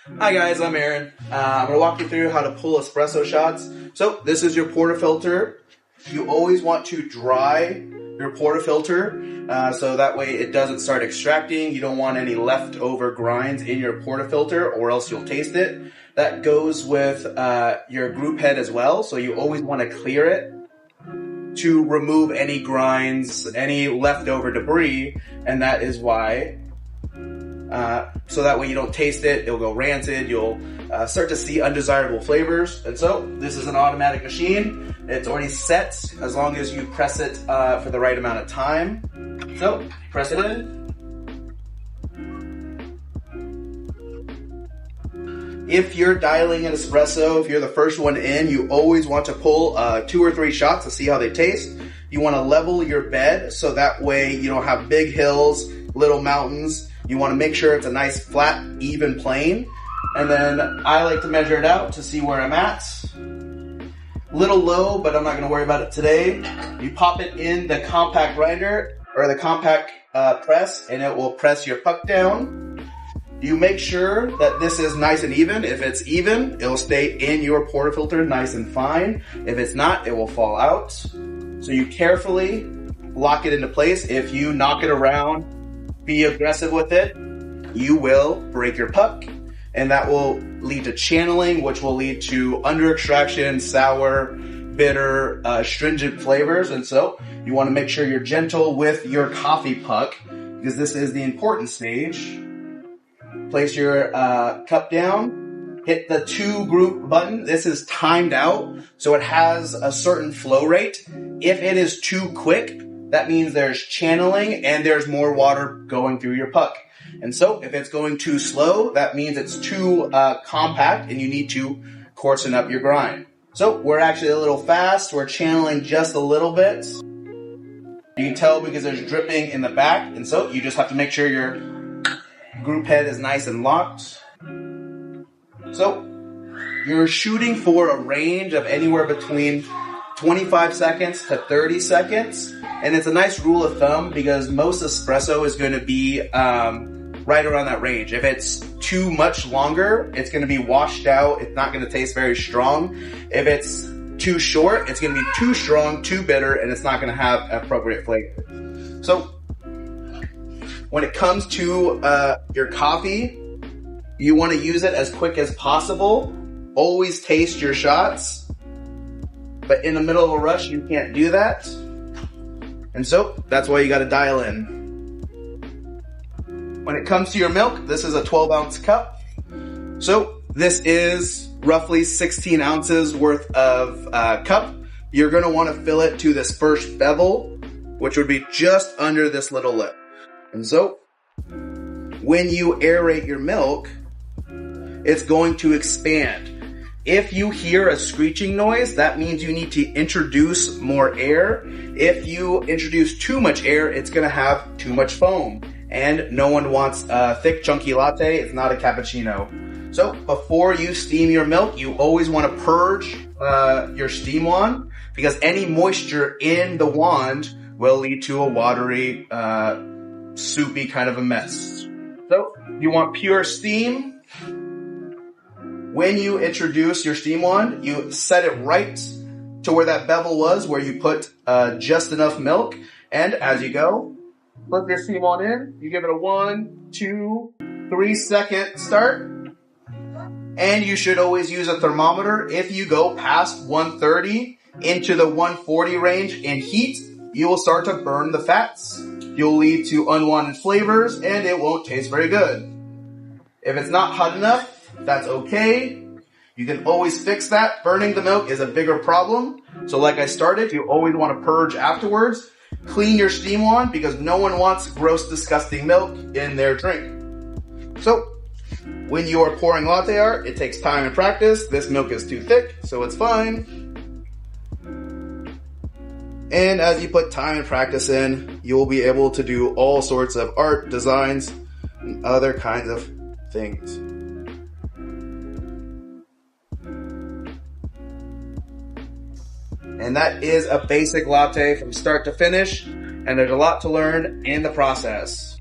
Hi guys, I'm Aaron. I'm going to walk you through how to pull espresso shots. So this is your portafilter. You always want to dry your portafilter so that way it doesn't start extracting. You don't want any leftover grinds in your portafilter or else you'll taste it. That goes with your group head as well, so you always want to clear it to remove any grinds, any leftover debris, and that is why. So that way you don't taste it, it'll go rancid, you'll start to see undesirable flavors. And so this is an automatic machine. It's already set as long as you press it for the right amount of time. So press it in. If you're dialing an espresso, if you're the first one in, you always want to pull 2 or 3 shots to see how they taste. You want to level your bed so that way you don't have big hills, little mountains. You want to make sure it's a nice, flat, even plane. And then I like to measure it out to see where I'm at. Little low, but I'm not going to worry about it today. You pop it in the compact grinder or the compact press, and it will press your puck down. You make sure that this is nice and even. If it's even, it'll stay in your portafilter nice and fine. If it's not, it will fall out. So you carefully lock it into place. If you knock it around, be aggressive with it, you will break your puck, and that will lead to channeling, which will lead to under extraction, sour, bitter, astringent flavors. And so you want to make sure you're gentle with your coffee puck because this is the important stage. Place your cup down, hit the 2 group button. This is timed out, so it has a certain flow rate. If it is too quick, that means there's channeling and there's more water going through your puck. And so if it's going too slow, that means it's too compact and you need to coarsen up your grind. So we're actually a little fast. We're channeling just a little bit. You can tell because there's dripping in the back. And so you just have to make sure your group head is nice and locked. So you're shooting for a range of anywhere between 25 seconds to 30 seconds. And it's a nice rule of thumb because most espresso is going to be right around that range. If it's too much longer, it's going to be washed out. It's not going to taste very strong. If it's too short, it's going to be too strong, too bitter, and it's not going to have appropriate flavor. So when it comes to your coffee, you want to use it as quick as possible. Always taste your shots. But in the middle of a rush, you can't do that. And so that's why you got to dial in. When it comes to your milk, this is a 12-ounce cup. So this is roughly 16 ounces worth of cup. You're going to want to fill it to this first bevel, which would be just under this little lip. And so when you aerate your milk, it's going to expand. If you hear a screeching noise, that means you need to introduce more air. If you introduce too much air, it's going to have too much foam. And no one wants a thick, chunky latte. It's not a cappuccino. So before you steam your milk, you always want to purge your steam wand because any moisture in the wand will lead to a watery, soupy kind of a mess. So you want pure steam. When you introduce your steam wand, you set it right to where that bevel was, where you put just enough milk. And as you go, put your steam wand in. You give it a 1, 2, 3 second start. And you should always use a thermometer. If you go past 130 into the 140 range in heat, you will start to burn the fats. You'll lead to unwanted flavors and it won't taste very good. If it's not hot enough, that's okay. You can always fix that. Burning the milk is a bigger problem. So like I started, you always want to purge afterwards. Clean your steam wand because no one wants gross, disgusting milk in their drink. So when you are pouring latte art, it takes time and practice. This milk is too thick, so it's fine. And as you put time and practice in, you'll be able to do all sorts of art, designs, and other kinds of things. And that is a basic latte from start to finish, and there's a lot to learn in the process.